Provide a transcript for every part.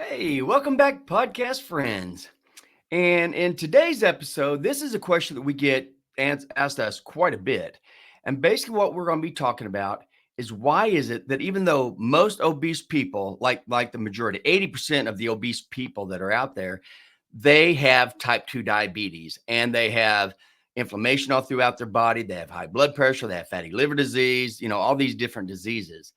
Hey, welcome back, podcast friends. And in today's episode, this is a question that we get asked us quite a bit. And basically, what we're going to be talking about is why is it that even though most obese people, like the majority, 80% of the obese people that are out there, they have type 2 diabetes and they have inflammation all throughout their body. They have high blood pressure, they have fatty liver disease, all these different diseases.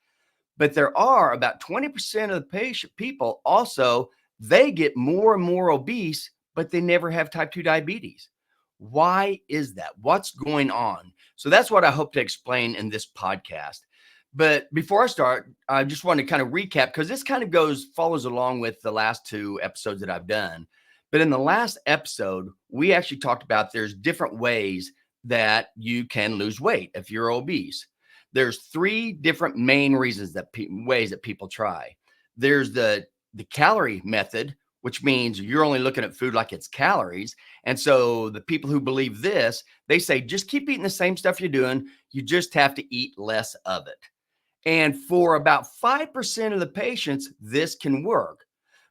But there are about 20% of the patient people also, they get more and more obese, but they never have type 2 diabetes. Why is that? What's going on? So that's what I hope to explain in this podcast. But before I start, I just want to kind of recap because this kind of follows along with the last two episodes that I've done. But in the last episode, we actually talked about there's different ways that you can lose weight if you're obese. There's three different main reasons ways that people try. There's the calorie method, which means you're only looking at food like it's calories. And so the people who believe this, they say just keep eating the same stuff you're doing. You just have to eat less of it. And for about 5% of the patients, this can work,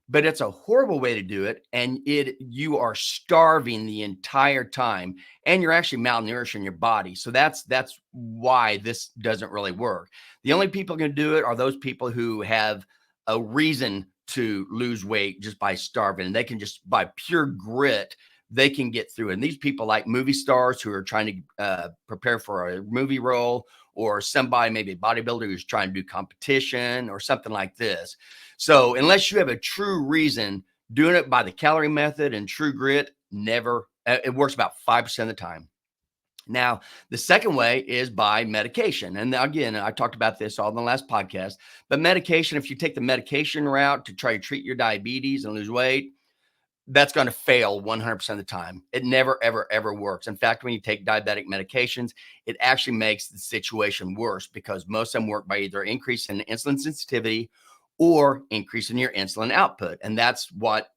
but it's a horrible way to do it. And you are starving the entire time and you're actually malnourishing your body. So that's why this doesn't really work. The only people who can do it are those people who have a reason to lose weight just by starving. And they can just by pure grit, they can get through it. And these people like movie stars who are trying to prepare for a movie role, or somebody, maybe a bodybuilder who's trying to do competition or something like this. So unless you have a true reason, doing it by the calorie method and true grit, never, it works about 5% of the time. Now, the second way is by medication. And again, I talked about this all in the last podcast, but medication, if you take the medication route to try to treat your diabetes and lose weight, that's going to fail 100% of the time. It never, ever, ever works. In fact, when you take diabetic medications, it actually makes the situation worse because most of them work by either increasing insulin sensitivity or increasing your insulin output. And that's what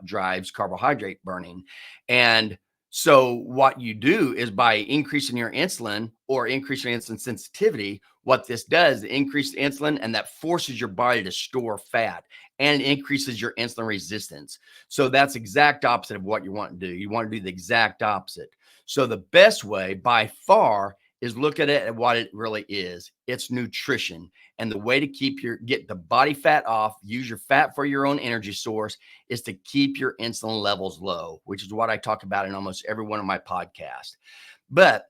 drives carbohydrate burning. And so what you do is by increasing your insulin or increasing insulin sensitivity, what this does, it increases insulin and that forces your body to store fat and increases your insulin resistance. So that's exact opposite of what you want to do. You want to do the exact opposite. So the best way by far is look at it at what it really is. It's nutrition. And the way to get the body fat off, use your fat for your own energy source, is to keep your insulin levels low, which is what I talk about in almost every one of my podcasts. But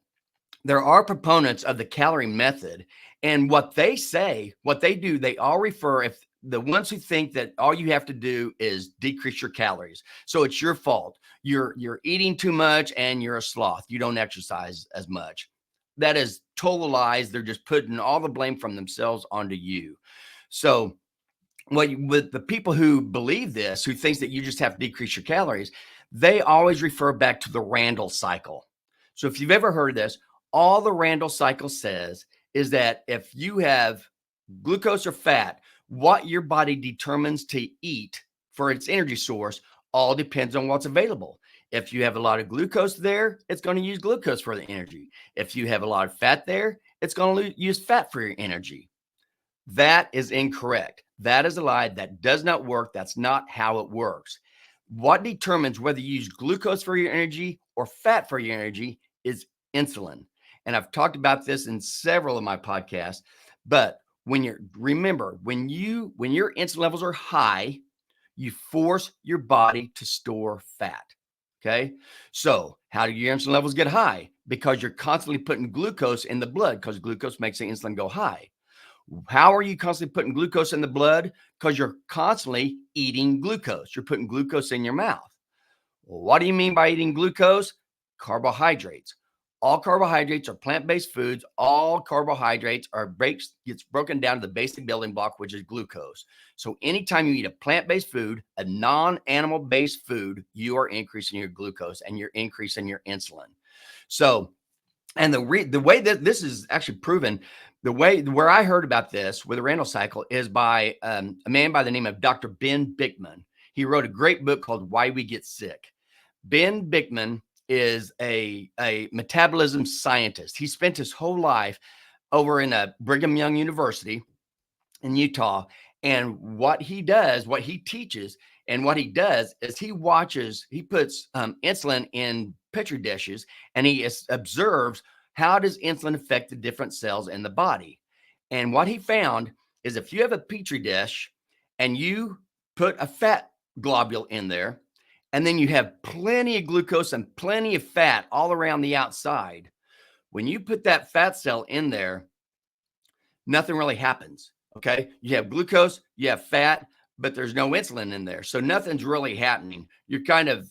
there are proponents of the calorie method, and what they do, they all refer, if the ones who think that all you have to do is decrease your calories. So it's your fault. You're eating too much and you're a sloth. You don't exercise as much. That is total lies. They're just putting all the blame from themselves onto you. So with the people who believe this, who thinks that you just have to decrease your calories, they always refer back to the Randall cycle. So if you've ever heard of this, all the Randall cycle says is that if you have glucose or fat, what your body determines to eat for its energy source all depends on what's available. If you have a lot of glucose there, it's going to use glucose for the energy. If you have a lot of fat there, it's going to use fat for your energy. That is incorrect. That is a lie. That does not work. That's not how it works. What determines whether you use glucose for your energy or fat for your energy is insulin. And I've talked about this in several of my podcasts, but when your insulin levels are high, you force your body to store fat. Okay. So how do your insulin levels get high? Because you're constantly putting glucose in the blood, because glucose makes the insulin go high. How are you constantly putting glucose in the blood? Because you're constantly eating glucose. You're putting glucose in your mouth. Well, what do you mean by eating glucose? Carbohydrates. All carbohydrates are plant-based foods. All carbohydrates gets broken down to the basic building block, which is glucose. So anytime you eat a plant-based food, a non-animal-based food, you are increasing your glucose and you're increasing your insulin. So, and the way that this is actually proven, where I heard about this with the Randall cycle is by a man by the name of Dr. Ben Bikman. He wrote a great book called Why We Get Sick. Ben Bikman is a metabolism scientist. He spent his whole life over in a Brigham Young University in Utah, And what he does, what he teaches, and what he does is he puts insulin in petri dishes, and he observes how does insulin affect the different cells in the body. And what he found is if you have a petri dish and you put a fat globule in there, and then you have plenty of glucose and plenty of fat all around the outside, when you put that fat cell in there, nothing really happens. Okay. You have glucose, you have fat, but there's no insulin in there. So nothing's really happening. You're kind of,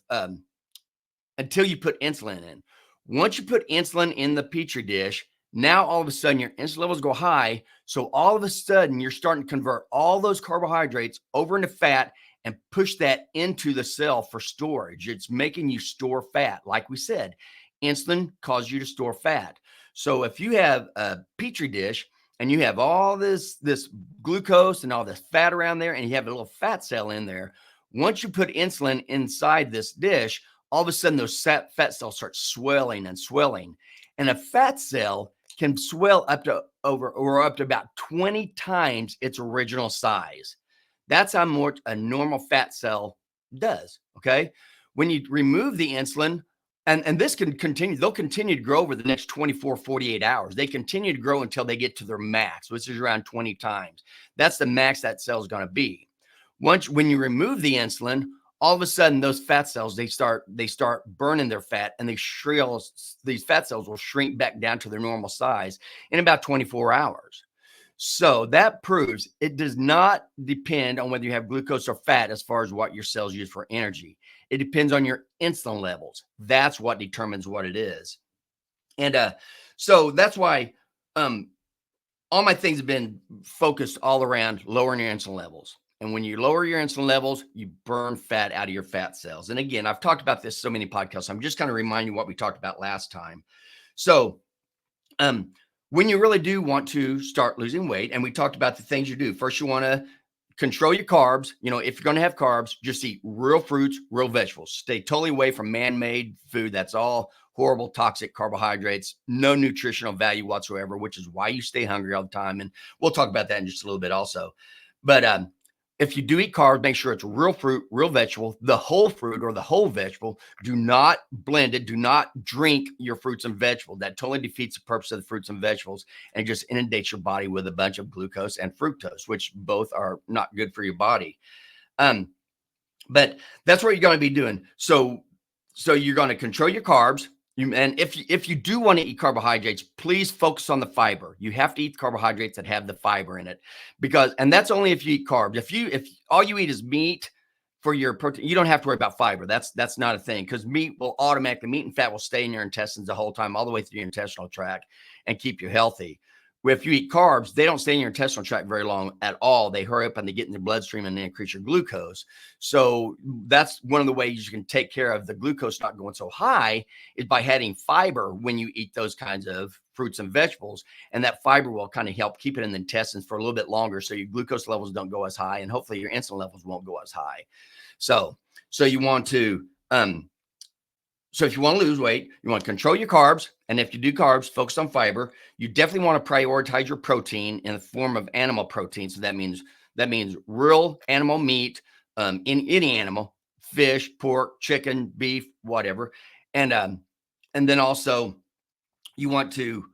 until you put insulin in. Once you put insulin in the petri dish, now all of a sudden your insulin levels go high. So all of a sudden you're starting to convert all those carbohydrates over into fat and push that into the cell for storage. It's making you store fat. Like we said, insulin causes you to store fat. So if you have a petri dish and you have all this glucose and all this fat around there, and you have a little fat cell in there, once you put insulin inside this dish, all of a sudden those fat cells start swelling and swelling. And a fat cell can swell up to about 20 times its original size. That's how much a normal fat cell does. Okay. When you remove the insulin, and this can continue, they'll continue to grow over the next 24, 48 hours. They continue to grow until they get to their max, which is around 20 times. That's the max that cell is going to be. When you remove the insulin, all of a sudden those fat cells, they start burning their fat, and these fat cells will shrink back down to their normal size in about 24 hours. So that proves it does not depend on whether you have glucose or fat as far as what your cells use for energy. It depends on your insulin levels. That's what determines what it is. And so that's why all my things have been focused all around lowering your insulin levels. And when you lower your insulin levels, you burn fat out of your fat cells. And again, I've talked about this so many podcasts. I'm just kind of reminding you what we talked about last time. So when you really do want to start losing weight, and we talked about the things you do. First, you want to control your carbs. You know, if you're going to have carbs, just eat real fruits, real vegetables. Stay totally away from man-made food. That's all horrible, toxic carbohydrates, no nutritional value whatsoever, which is why you stay hungry all the time. And we'll talk about that in just a little bit also. But if you do eat carbs, make sure it's real fruit, real vegetable, the whole fruit or the whole vegetable. Do not blend it. Do not drink your fruits and vegetables. That totally defeats the purpose of the fruits and vegetables and just inundates your body with a bunch of glucose and fructose, which both are not good for your body. But that's what you're going to be doing. So you're going to control your carbs. And if you do want to eat carbohydrates, please focus on the fiber. You have to eat carbohydrates that have the fiber in it, and that's only if you eat carbs. If all you eat is meat for your protein, you don't have to worry about fiber. That's not a thing, because meat and fat will stay in your intestines the whole time, all the way through your intestinal tract, and keep you healthy. If you eat carbs, they don't stay in your intestinal tract very long at all. They hurry up and they get in the bloodstream and they increase your glucose. So that's one of the ways you can take care of the glucose not going so high, is by having fiber when you eat those kinds of fruits and vegetables. And that fiber will kind of help keep it in the intestines for a little bit longer, so your glucose levels don't go as high, and hopefully your insulin levels won't go as high. So you want to, so if you want to lose weight, you want to control your carbs. And if you do carbs, focus on fiber. You definitely want to prioritize your protein in the form of animal protein. So that means real animal meat, in any animal, fish, pork, chicken, beef, whatever. And then also you want to,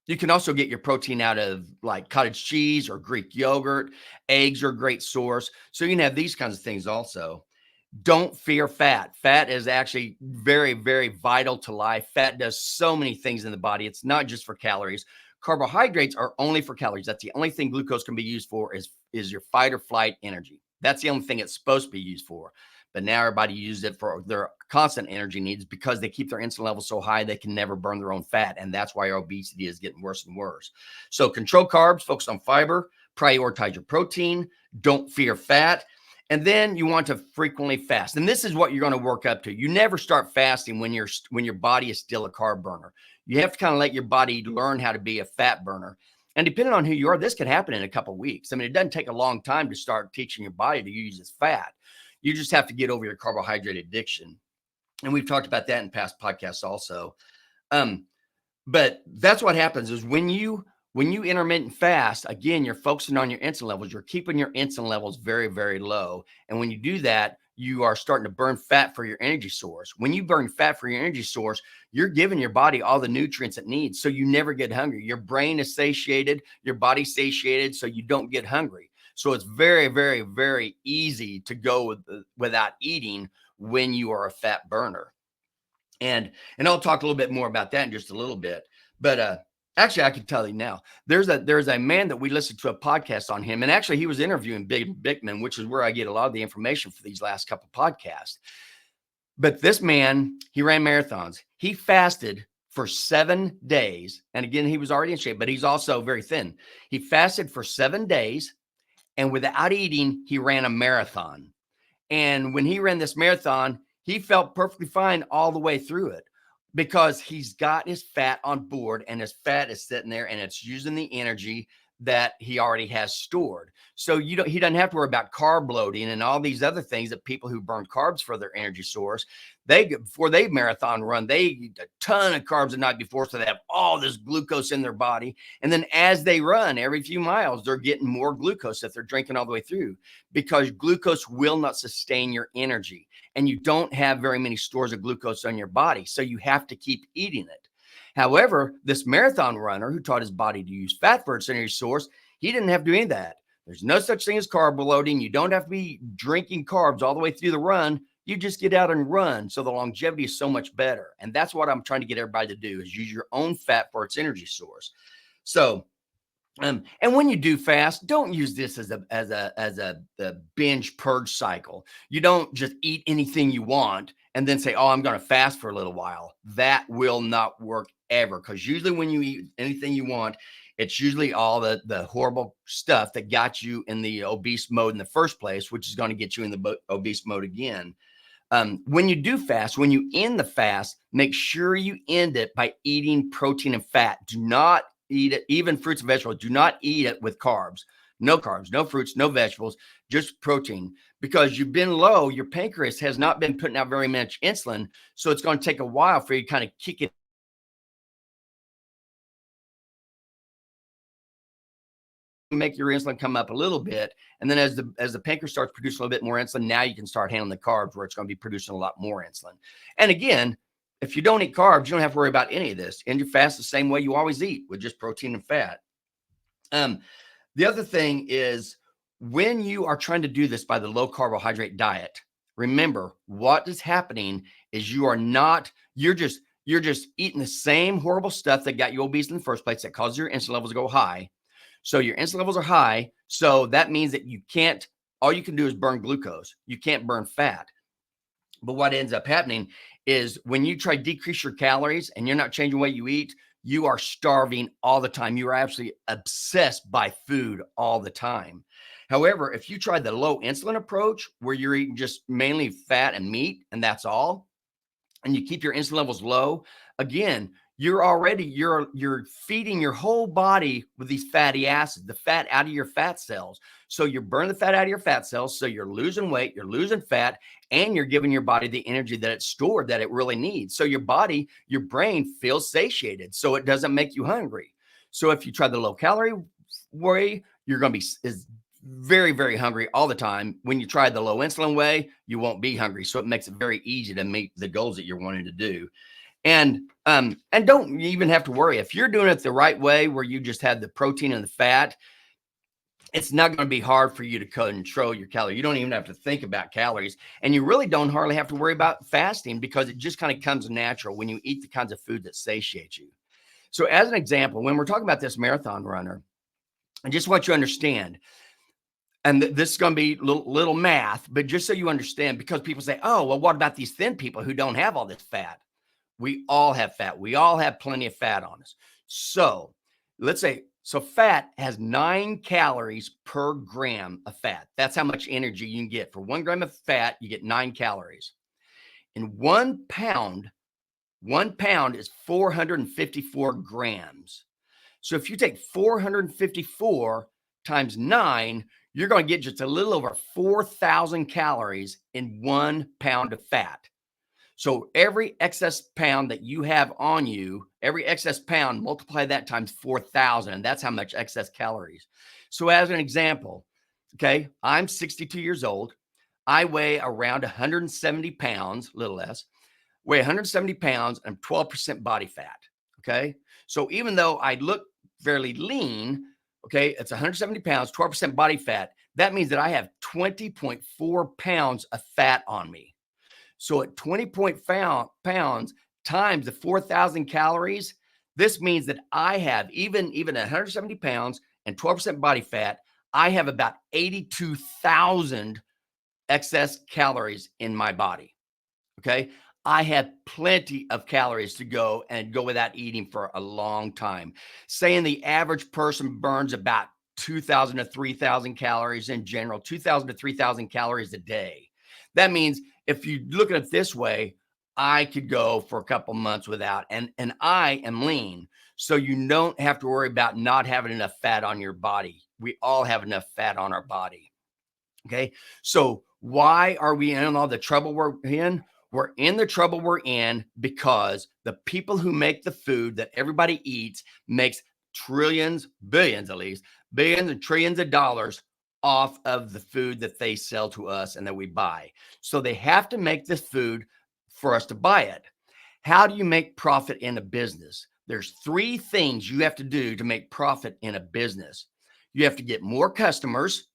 you can also get your protein out of like cottage cheese or Greek yogurt. Eggs are a great source. So you can have these kinds of things also. Don't fear fat. Fat is actually very, very vital to life. Fat does so many things in the body. It's not just for calories. Carbohydrates are only for calories. That's the only thing glucose can be used for, is your fight or flight energy. That's the only thing it's supposed to be used for. But now everybody uses it for their constant energy needs, because they keep their insulin levels so high they can never burn their own fat. And that's why our obesity is getting worse and worse. So control carbs, focus on fiber, prioritize your protein, don't fear fat. And then you want to frequently fast. And this is what you're going to work up to. You never start fasting when your body is still a carb burner. You have to kind of let your body learn how to be a fat burner. And depending on who you are, this could happen in a couple of weeks. I mean, it doesn't take a long time to start teaching your body to use its fat. You just have to get over your carbohydrate addiction. And we've talked about that in past podcasts also. But that's what happens is when you When you intermittent fast, again, you're focusing on your insulin levels. You're keeping your insulin levels very, very low. And when you do that, you are starting to burn fat for your energy source. When you burn fat for your energy source, you're giving your body all the nutrients it needs. So you never get hungry. Your brain is satiated, your body's satiated, so you don't get hungry. So it's very, very, very easy to go without eating when you are a fat burner. And I'll talk a little bit more about that in just a little bit. But actually, I can tell you now. There's a man that we listened to a podcast on him, and actually, he was interviewing Big Bickman, which is where I get a lot of the information for these last couple podcasts. But this man, he ran marathons. He fasted for 7 days, and again, he was already in shape, but he's also very thin. He fasted for 7 days, and without eating, he ran a marathon. And when he ran this marathon, he felt perfectly fine all the way through it because he's got his fat on board and his fat is sitting there and it's using the energy that he already has stored. So he doesn't have to worry about carb loading and all these other things that people who burn carbs for their energy source, before they marathon run, they eat a ton of carbs the night before. So they have all this glucose in their body. And then as they run every few miles, they're getting more glucose that they're drinking all the way through, because glucose will not sustain your energy. And you don't have very many stores of glucose on your body. So you have to keep eating it. However, this marathon runner who taught his body to use fat for its energy source, he didn't have to do any of that. There's no such thing as carb loading. You don't have to be drinking carbs all the way through the run. You just get out and run. So the longevity is so much better. And that's what I'm trying to get everybody to do, is use your own fat for its energy source. So and when you do fast, don't use this as a binge purge cycle. You don't just eat anything you want and then say, "Oh, I'm going to fast for a little while." That will not work ever, because usually when you eat anything you want, it's usually all the horrible stuff that got you in the obese mode in the first place, which is going to get you in the obese mode again. When you do fast, when you end the fast, make sure you end it by eating protein and fat. Do not eat it, even fruits and vegetables. Do not eat it with carbs. No carbs, no fruits, no vegetables, just protein. Because you've been low, your pancreas has not been putting out very much insulin. So it's going to take a while for you to kind of kick it, make your insulin come up a little bit. And then as the pancreas starts producing a little bit more insulin, now you can start handling the carbs, where it's going to be producing a lot more insulin. And again, if you don't eat carbs, you don't have to worry about any of this. And you fast the same way you always eat, with just protein and fat. The other thing is, when you are trying to do this by the low carbohydrate diet, remember what is happening is you're just eating the same horrible stuff that got you obese in the first place, that causes your insulin levels to go high. So your insulin levels are high. So that means that all you can do is burn glucose. You can't burn fat. But what ends up happening is, when you try to decrease your calories and you're not changing what you eat, you are starving all the time. You are absolutely obsessed by food all the time. However, if you try the low insulin approach, where you're eating just mainly fat and meat, and that's all, and you keep your insulin levels low, again, you're feeding your whole body with these fatty acids, the fat out of your fat cells. So you're burning the fat out of your fat cells. So you're losing weight, you're losing fat, and you're giving your body the energy that it's stored, that it really needs. So your brain feels satiated, so it doesn't make you hungry. So if you try the low calorie way, you're going to be very, very hungry all the time. When you try the low insulin way, you won't be hungry. So it makes it very easy to meet the goals that you're wanting to do. And don't even have to worry. If you're doing it the right way, where you just have the protein and the fat, it's not going to be hard for you to control your calories. You don't even have to think about calories, and you really don't hardly have to worry about fasting, because it just kind of comes natural when you eat the kinds of food that satiate you. So as an example, when we're talking about this marathon runner, I just want you to understand, and this is going to be little math, but just so you understand, because people say, "Oh, well, what about these thin people who don't have all this fat?" We all have fat. We all have plenty of fat on us. So fat has 9 calories per gram of fat. That's how much energy you can get. For 1 gram of fat, you get 9 calories. In 1 pound is 454 grams. So if you take 454 times 9, you're going to get just a little over 4,000 calories in 1 pound of fat. So every excess pound that you have on you, Every excess pound, multiply that times 4,000, and that's how much excess calories. So as an example, okay, I'm 62 years old. I weigh around 170 pounds, a little less, weigh 170 pounds, and I'm 12% body fat. Okay. So even though I look fairly lean, okay, it's 170 pounds, 12% body fat. That means that I have 20.4 pounds of fat on me. So at 20 pounds times the 4,000 calories, this means that I have even 170 pounds and 12% body fat, I have about 82,000 excess calories in my body. Okay. I have plenty of calories to go and go without eating for a long time. Saying the average person burns about 2,000 to 3,000 calories in general, 2,000 to 3,000 calories a day. That means if you look at it this way, I could go for a couple months without, and I am lean. So you don't have to worry about not having enough fat on your body. We all have enough fat on our body. Okay. So why are we in all the trouble we're in? We're in the trouble we're in because the people who make the food that everybody eats makes trillions, billions at least, billions and trillions of dollars off of the food that they sell to us and that we buy. So they have to make this food for us to buy it. How do you make profit in a business? There's three things you have to do to make profit in a business. You have to get more customers.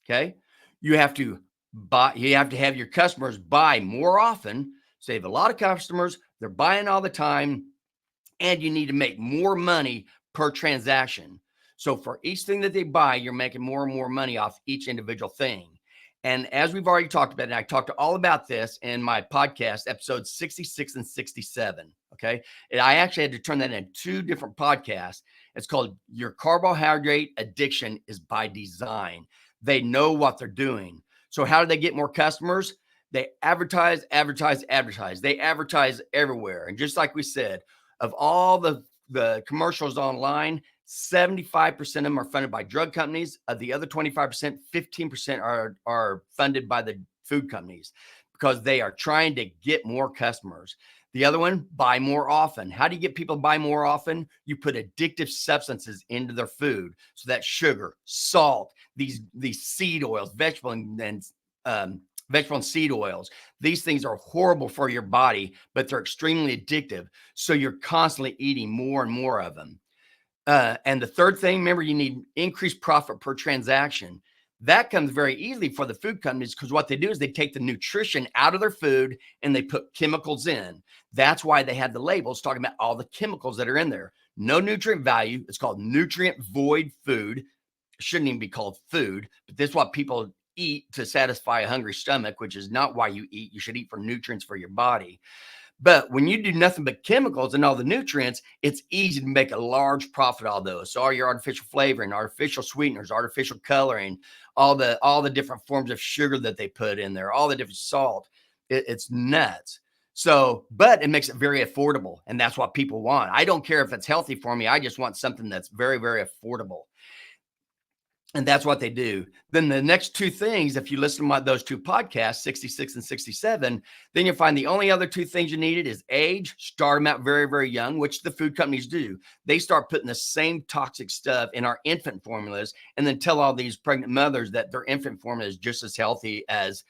Okay. You have to have your customers buy more often. Save a lot of customers. They're buying all the time. And you need to make more money per transaction. So for each thing that they buy, you're making more and more money off each individual thing. And as we've already talked about, and I talked all about this in my podcast, episodes 66 and 67. Okay. And I actually had to turn that into two different podcasts. It's called Your Carbohydrate Addiction is by Design. They know what they're doing. So how do they get more customers? They advertise. They advertise everywhere. And just like we said, of all the commercials online, 75% of them are funded by drug companies. Of the other 25%, 15% are funded by the food companies because they are trying to get more customers. The other one, buy more often. How do you get people to buy more often? You put addictive substances into their food. So that's sugar, salt, these seed oils, vegetable and seed oils. These things are horrible for your body, but they're extremely addictive. So you're constantly eating more and more of them. And the third thing, remember, you need increased profit per transaction. That comes very easily for the food companies because what they do is they take the nutrition out of their food and they put chemicals in. That's why they had the labels talking about all the chemicals that are in there. No nutrient value. It's called nutrient void food. It shouldn't even be called food, but this is what people eat to satisfy a hungry stomach, which is not why you eat. You should eat for nutrients for your body. But when you do nothing but chemicals and all the nutrients, it's easy to make a large profit on those. So all your artificial flavoring, artificial sweeteners, artificial coloring, all the different forms of sugar that they put in there, all the different salt, it's nuts. So, but it makes it very affordable. And that's what people want. I don't care if it's healthy for me. I just want something that's very, very affordable. And that's what they do. Then the next two things, if you listen to those two podcasts, 66 and 67, then you'll find the only other two things you needed is age, start them out very, very young, which the food companies do. They start putting the same toxic stuff in our infant formulas and then tell all these pregnant mothers that their infant formula is just as healthy as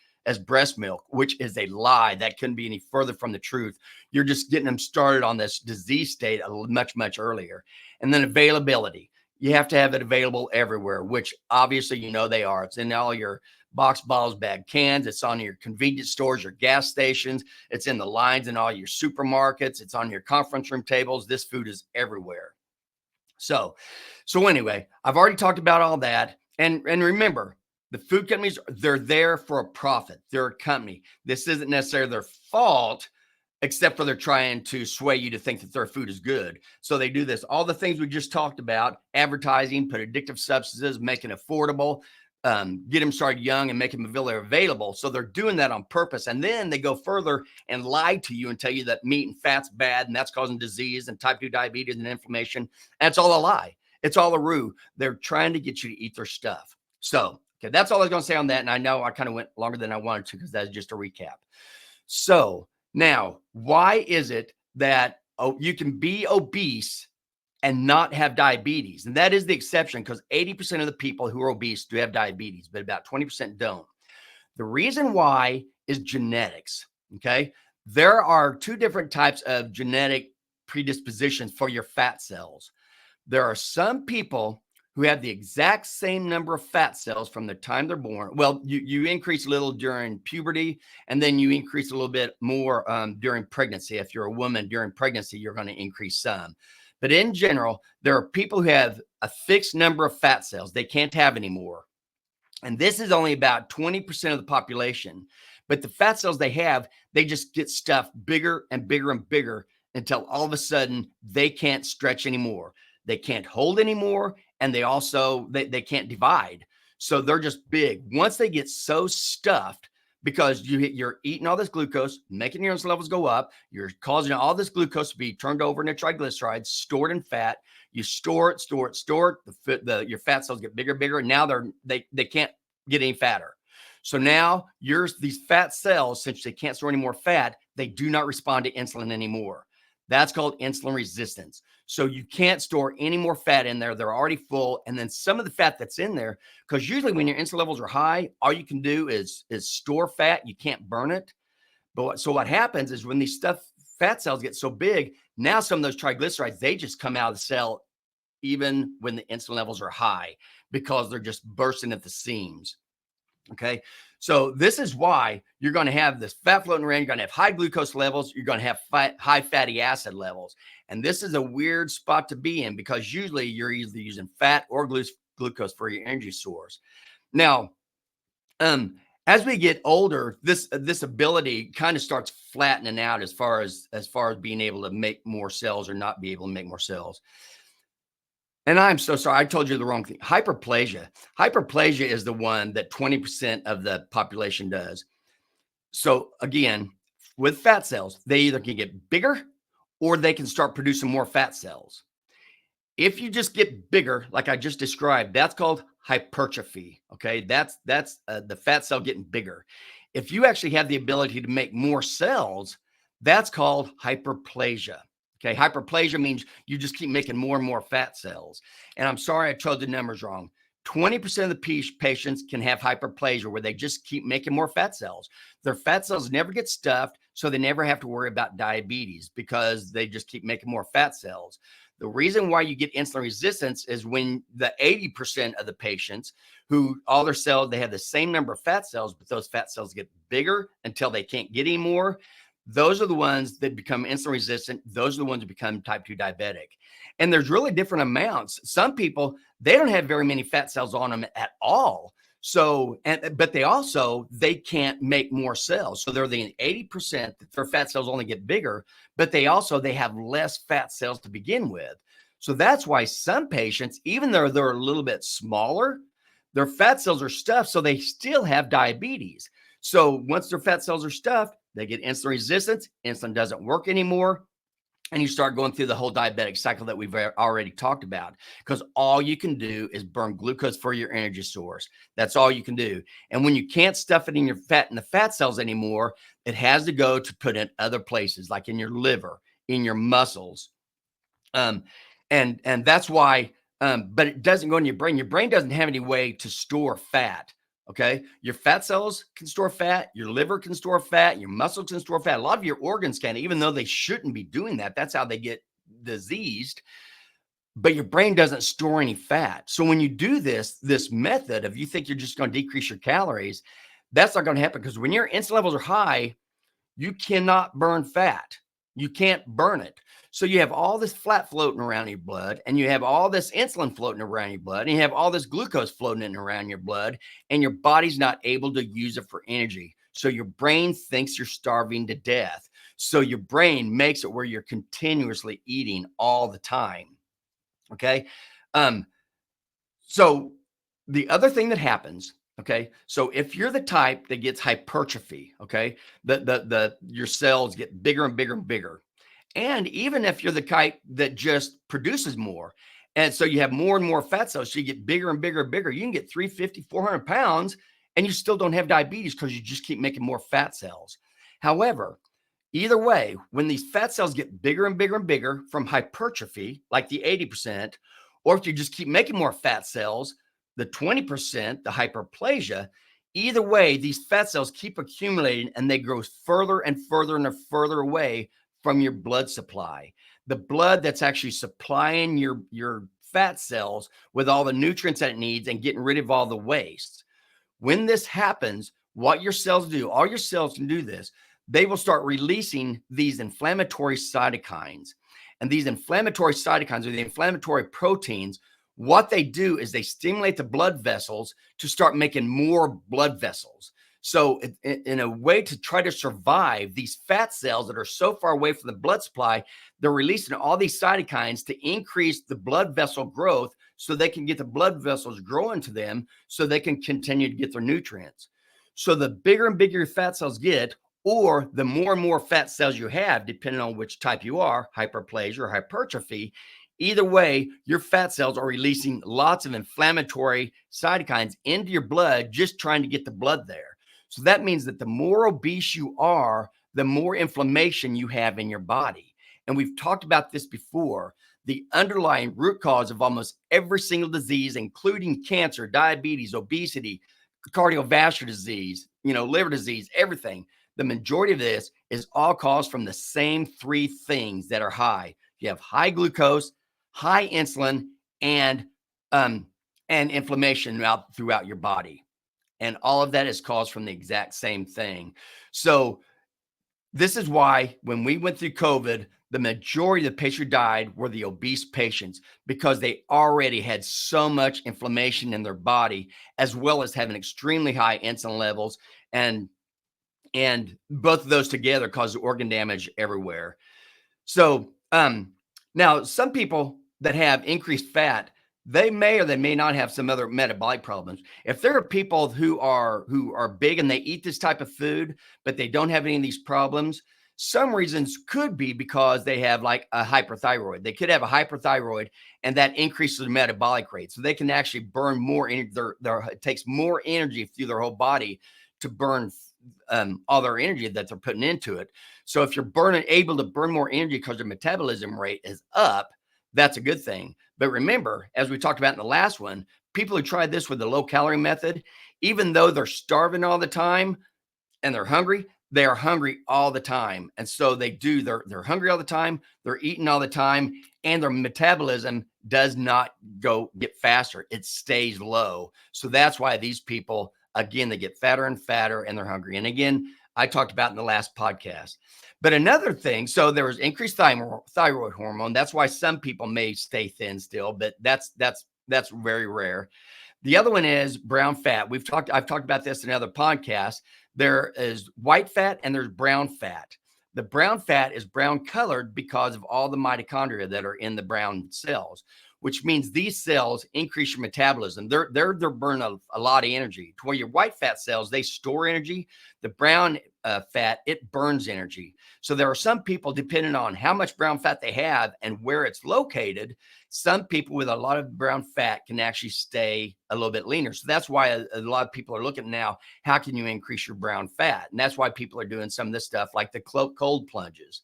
breast milk, which is a lie. That couldn't be any further from the truth. You're just getting them started on this disease state much, much earlier. And then availability. You have to have it available everywhere, which obviously, they are. It's in all your box, bottles, bag, cans. It's on your convenience stores, your gas stations. It's in the lines in all your supermarkets. It's on your conference room tables. This food is everywhere. So anyway, I've already talked about all that. And remember, the food companies, they're there for a profit. They're a company. This isn't necessarily their fault, except for they're trying to sway you to think that their food is good. So they do this. All the things we just talked about, advertising, put addictive substances, make it affordable, get them started young and make them available. So they're doing that on purpose. And then they go further and lie to you and tell you that meat and fat's bad and that's causing disease and type 2 diabetes and inflammation. That's all a lie. It's all a ruse. They're trying to get you to eat their stuff. So, okay, that's all I was going to say on that. And I know I kind of went longer than I wanted to because that's just a recap. So, now, why is it that you can be obese and not have diabetes. And that is the exception, because 80% of the people who are obese do have diabetes, but about 20% don't. The reason why is genetics. Okay. There are two different types of genetic predispositions for your fat cells. There are some people who have the exact same number of fat cells from the time they're born. Well, you increase a little during puberty, and then you increase a little bit more during pregnancy. If you're a woman during pregnancy, you're going to increase some. But in general, there are people who have a fixed number of fat cells they can't have anymore. And this is only about 20% of the population. But the fat cells they have, they just get stuffed bigger and bigger and bigger until all of a sudden they can't stretch anymore. They can't hold anymore. And they also, they can't divide. So they're just big. Once they get so stuffed, because you're eating all this glucose, making your insulin levels go up, you're causing all this glucose to be turned over into triglycerides, stored in fat. You store it. Your fat cells get bigger, bigger. And now they can't get any fatter. So now these fat cells, since they can't store any more fat, they do not respond to insulin anymore. That's called insulin resistance. So you can't store any more fat in there. They're already full. And then some of the fat that's in there, because usually when your insulin levels are high, all you can do is store fat. You can't burn it. So what happens is when these fat cells get so big, now some of those triglycerides, they just come out of the cell even when the insulin levels are high, because they're just bursting at the seams. Okay. So this is why you're going to have this fat floating around. You're going to have high glucose levels. You're going to have high fatty acid levels. And this is a weird spot to be in, because usually you're either using fat or glucose for your energy source. Now, as we get older, this ability kind of starts flattening out as far as being able to make more cells or not be able to make more cells. And I'm so sorry, I told you the wrong thing. Hyperplasia. Hyperplasia is the one that 20% of the population does. So again, with fat cells, they either can get bigger or they can start producing more fat cells. If you just get bigger, like I just described, that's called hypertrophy. Okay, that's the fat cell getting bigger. If you actually have the ability to make more cells, that's called hyperplasia. Okay, hyperplasia means you just keep making more and more fat cells. And I'm sorry, I told the numbers wrong. 20% of the patients can have hyperplasia, where they just keep making more fat cells. Their fat cells never get stuffed, so they never have to worry about diabetes, because they just keep making more fat cells. The reason why you get insulin resistance is when the 80% of the patients who all their cells, they have the same number of fat cells, but those fat cells get bigger until they can't get any more. Those are the ones that become insulin resistant. Those are the ones that become type 2 diabetic. And there's really different amounts. Some people, they don't have very many fat cells on them at all. So, but they can't make more cells. So they're the 80% that their fat cells only get bigger, but they have less fat cells to begin with. So that's why some patients, even though they're a little bit smaller, their fat cells are stuffed, so they still have diabetes. So once their fat cells are stuffed, they get insulin resistance. Insulin doesn't work anymore. And you start going through the whole diabetic cycle that we've already talked about, because all you can do is burn glucose for your energy source. That's all you can do. And when you can't stuff it in the fat cells anymore, it has to go to put in other places, like in your liver, in your muscles. And that's why, but it doesn't go in your brain. Your brain doesn't have any way to store fat. Okay. Your fat cells can store fat. Your liver can store fat. Your muscles can store fat. A lot of your organs can, even though they shouldn't be doing that. That's how they get diseased. But your brain doesn't store any fat. So when you do this method of, you think you're just going to decrease your calories, that's not going to happen, because when your insulin levels are high, you cannot burn fat. You can't burn it. So you have all this fat floating around your blood, and you have all this insulin floating around your blood, and you have all this glucose floating in around your blood, and your body's not able to use it for energy. So your brain thinks you're starving to death. So your brain makes it where you're continuously eating all the time. Okay. So the other thing that happens, okay, so if you're the type that gets hypertrophy, okay, your cells get bigger and bigger and bigger. And even if you're the type that just produces more, and so you have more and more fat cells, so you get bigger and bigger and bigger, you can get 350, 400 pounds, and you still don't have diabetes, because you just keep making more fat cells. However, Either way, when these fat cells get bigger and bigger and bigger from hypertrophy, like the 80%, or if you just keep making more fat cells, the 20%, the hyperplasia, either way, these fat cells keep accumulating and they grow further and further and further away from your blood supply. The blood that's actually supplying your fat cells with all the nutrients that it needs and getting rid of all the waste. When this happens, what your cells do, all your cells can do this, they will start releasing these inflammatory cytokines. And these inflammatory cytokines or the inflammatory proteins, what they do is they stimulate the blood vessels to start making more blood vessels. So, in a way to try to survive, these fat cells that are so far away from the blood supply, they're releasing all these cytokines to increase the blood vessel growth so they can get the blood vessels growing to them so they can continue to get their nutrients. So, the bigger and bigger your fat cells get, or the more and more fat cells you have, depending on which type you are, hyperplasia or hypertrophy, either way, your fat cells are releasing lots of inflammatory cytokines into your blood, just trying to get the blood there. So that means that the more obese you are, the more inflammation you have in your body. And we've talked about this before. The underlying root cause of almost every single disease, including cancer, diabetes, obesity, cardiovascular disease, liver disease, everything. The majority of this is all caused from the same three things that are high. You have high glucose, high insulin, and inflammation throughout your body. And all of that is caused from the exact same thing. So this is why when we went through COVID, the majority of the patients who died were the obese patients because they already had so much inflammation in their body, as well as having extremely high insulin levels. And both of those together cause organ damage everywhere. So now some people that have increased fat, they may or they may not have some other metabolic problems. If there are people who are big and they eat this type of food, but they don't have any of these problems, some reasons could be because they have like a hyperthyroid. They could have a hyperthyroid and that increases the metabolic rate. So they can actually burn more energy. It takes more energy through their whole body to burn all their energy that they're putting into it. So if you're able to burn more energy because your metabolism rate is up, that's a good thing. But remember, as we talked about in the last one, people who tried this with the low calorie method, even though they're starving all the time and they're hungry, they are hungry all the time. And so they're hungry all the time, they're eating all the time, and their metabolism does not get faster. It stays low. So that's why these people, again, they get fatter and fatter and they're hungry. And again, I talked about in the last podcast. But another thing, so there was increased thyroid hormone. That's why some people may stay thin still, but that's very rare. The other one is brown fat. I've talked about this in other podcasts. There is white fat and there's brown fat. The brown fat is brown colored because of all the mitochondria that are in the brown cells, which means these cells increase your metabolism. They're burning a lot of energy. To where your white fat cells, they store energy. The brown fat, it burns energy. So there are some people, depending on how much brown fat they have and where it's located, some people with a lot of brown fat can actually stay a little bit leaner. So that's why a lot of people are looking now, how can you increase your brown fat? And that's why people are doing some of this stuff like the cold plunges.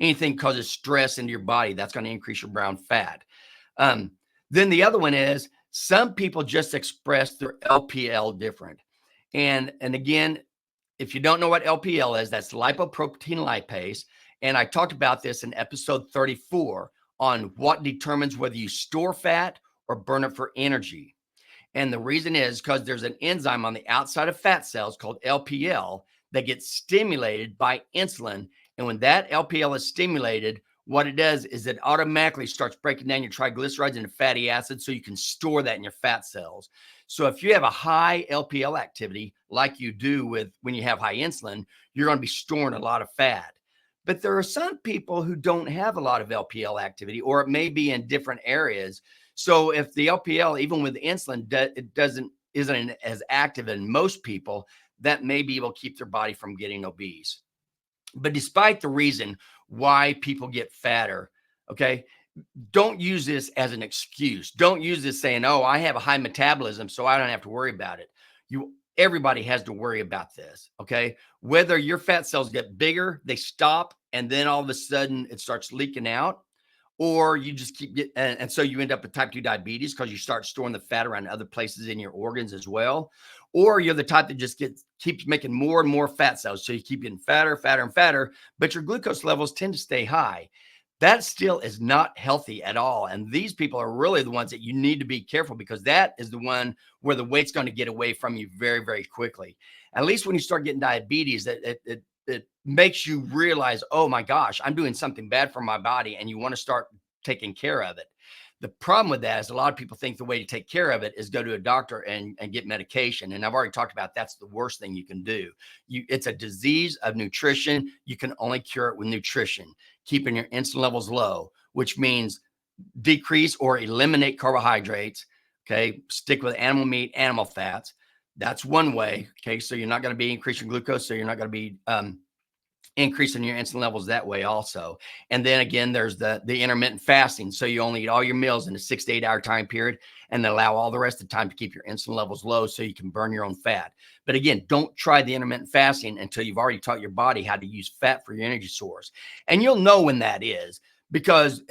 Anything causes stress into your body, that's going to increase your brown fat. Then the other one is some people just express their LPL different. And again, if you don't know what LPL is, that's lipoprotein lipase. And I talked about this in episode 34 on what determines whether you store fat or burn it for energy. And the reason is because there's an enzyme on the outside of fat cells called LPL that gets stimulated by insulin. And when that LPL is stimulated, what it does is it automatically starts breaking down your triglycerides into fatty acids so you can store that in your fat cells. So if you have a high LPL activity, like you do when you have high insulin, you're going to be storing a lot of fat. But there are some people who don't have a lot of LPL activity, or it may be in different areas. So if the LPL, even with insulin, isn't as active in most people, that may be able to keep their body from getting obese. But despite the reason why people get fatter, okay, don't use this as an excuse. Don't use this saying, oh, I have a high metabolism, so I don't have to worry about it. everybody has to worry about this. Okay. Whether your fat cells get bigger, they stop, and then all of a sudden it starts leaking out, or you just keep getting, and so you end up with type 2 diabetes because you start storing the fat around other places in your organs as well. Or you're the type that just keeps making more and more fat cells. So you keep getting fatter, fatter, and fatter, but your glucose levels tend to stay high. That still is not healthy at all. And these people are really the ones that you need to be careful, because that is the one where the weight's going to get away from you very, very quickly. At least when you start getting diabetes, it makes you realize, oh my gosh, I'm doing something bad for my body, and you want to start taking care of it. The problem with that is a lot of people think the way to take care of it is go to a doctor and get medication. And I've already talked about that's the worst thing you can do. It's a disease of nutrition. You can only cure it with nutrition, keeping your insulin levels low, which means decrease or eliminate carbohydrates. Okay. Stick with animal meat, animal fats. That's one way. Okay. So you're not going to be increasing glucose. So you're not going to be increasing your insulin levels that way also. And then again, there's the intermittent fasting. So you only eat all your meals in a 6 to 8 hour time period, and allow all the rest of the time to keep your insulin levels low so you can burn your own fat. But again, don't try the intermittent fasting until you've already taught your body how to use fat for your energy source. And you'll know when that is, because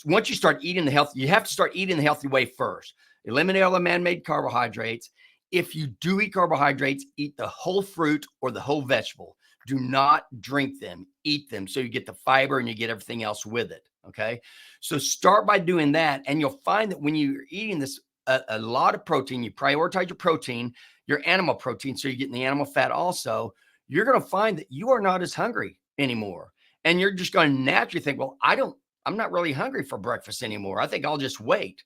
once you start eating the healthy, you have to start eating the healthy way first. Eliminate all the man-made carbohydrates. If you do eat carbohydrates, eat the whole fruit or the whole vegetable. Do not drink them, eat them, so you get the fiber and you get everything else with it. Okay. So start by doing that. And you'll find that when you're eating this, a lot of protein, you prioritize your protein, your animal protein. So you're getting the animal fat also, you're going to find that you are not as hungry anymore. And you're just going to naturally think, well, I'm not really hungry for breakfast anymore. I think I'll just wait.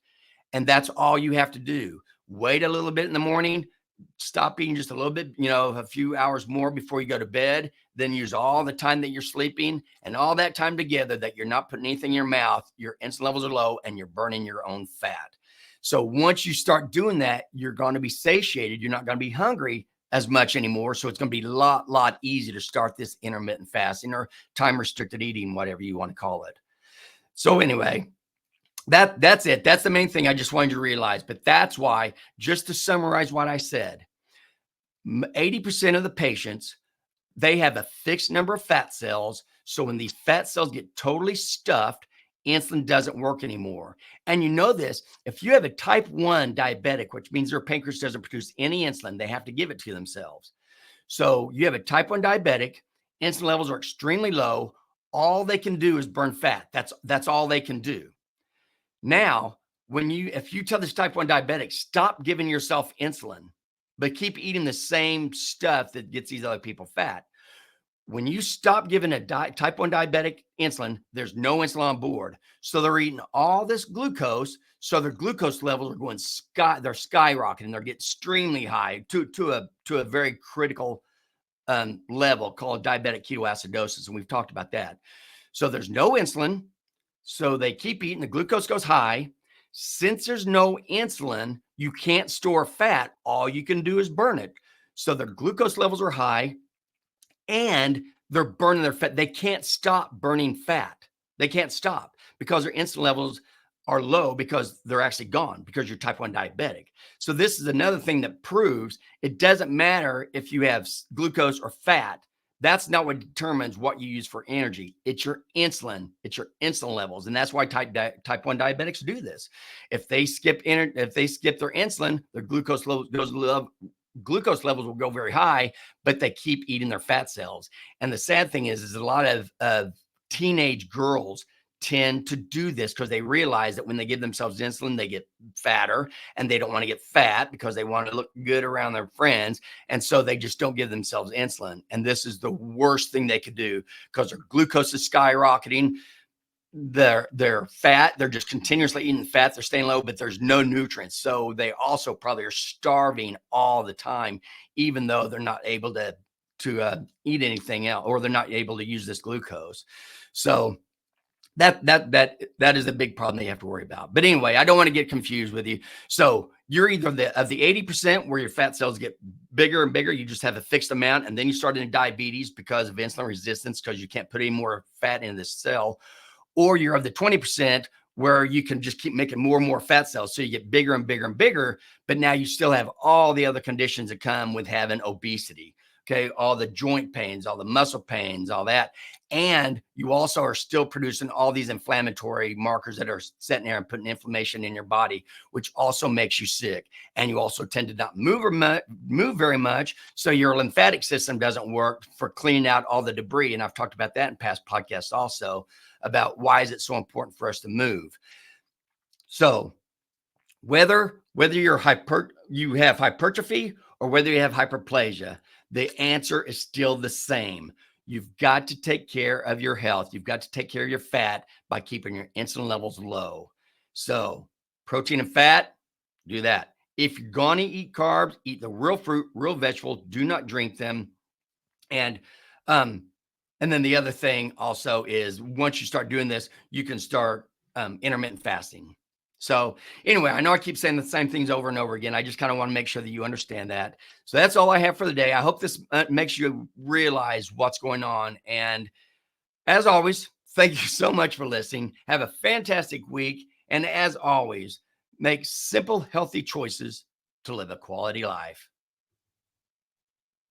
And that's all you have to do. Wait a little bit in the morning, stop eating just a little bit, a few hours more before you go to bed, then use all the time that you're sleeping and all that time together that you're not putting anything in your mouth, your insulin levels are low, and you're burning your own fat. So once you start doing that, you're going to be satiated. You're not going to be hungry as much anymore. So it's going to be a lot easier to start this intermittent fasting or time restricted eating, whatever you want to call it. So anyway, that's it. That's the main thing I just wanted you to realize. But that's why, just to summarize what I said, 80% of the patients, they have a fixed number of fat cells. So when these fat cells get totally stuffed, insulin doesn't work anymore. And you know this, if you have a type 1 diabetic, which means their pancreas doesn't produce any insulin, they have to give it to themselves. So you have a type 1 diabetic, insulin levels are extremely low. All they can do is burn fat. That's all they can do. Now, if you tell this type 1 diabetic, stop giving yourself insulin, but keep eating the same stuff that gets these other people fat. When you stop giving a type 1 diabetic insulin, there's no insulin on board. So they're eating all this glucose. So their glucose levels are they're skyrocketing. They're getting extremely high to a very critical level called diabetic ketoacidosis. And we've talked about that. So there's no insulin. So they keep eating, the glucose goes high. Since there's no insulin, you can't store fat. All you can do is burn it. So their glucose levels are high and they're burning their fat. They can't stop burning fat. They can't stop because their insulin levels are low, because they're actually gone, because you're type 1 diabetic. So this is another thing that proves it doesn't matter if you have glucose or fat. That's not what determines what you use for energy. It's your insulin. It's your insulin levels. And that's why type 1 diabetics do this. If they skip their insulin, their glucose levels will go very high, but they keep eating their fat cells. And the sad thing is a lot of teenage girls tend to do this because they realize that when they give themselves insulin, they get fatter, and they don't want to get fat because they want to look good around their friends. And so they just don't give themselves insulin. And this is the worst thing they could do, because their glucose is skyrocketing. Their fat, they're just continuously eating fat. They're staying low, but there's no nutrients. So they also probably are starving all the time, even though they're not able to eat anything else, or they're not able to use this glucose. So that is a big problem that you have to worry about. But anyway, I don't want to get confused with you. So you're either of the 80% where your fat cells get bigger and bigger, you just have a fixed amount, and then you start into diabetes because of insulin resistance, because you can't put any more fat in this cell. Or you're of the 20% where you can just keep making more and more fat cells. So you get bigger and bigger and bigger, but now you still have all the other conditions that come with having obesity. Okay. All the joint pains, all the muscle pains, all that. And you also are still producing all these inflammatory markers that are sitting there and putting inflammation in your body, which also makes you sick. And you also tend to not move very much. So your lymphatic system doesn't work for cleaning out all the debris. And I've talked about that in past podcasts also, about why is it so important for us to move. So whether you have hypertrophy or whether you have hyperplasia, the answer is still the same. You've got to take care of your health. You've got to take care of your fat by keeping your insulin levels low. So protein and fat, do that. If you're going to eat carbs, eat the real fruit, real vegetables. Do not drink them. And then the other thing also is, once you start doing this, you can start intermittent fasting. So anyway, I know I keep saying the same things over and over again. I just kind of want to make sure that you understand that. So that's all I have for the day. I hope this makes you realize what's going on. And as always, thank you so much for listening. Have a fantastic week. And as always, make simple, healthy choices to live a quality life.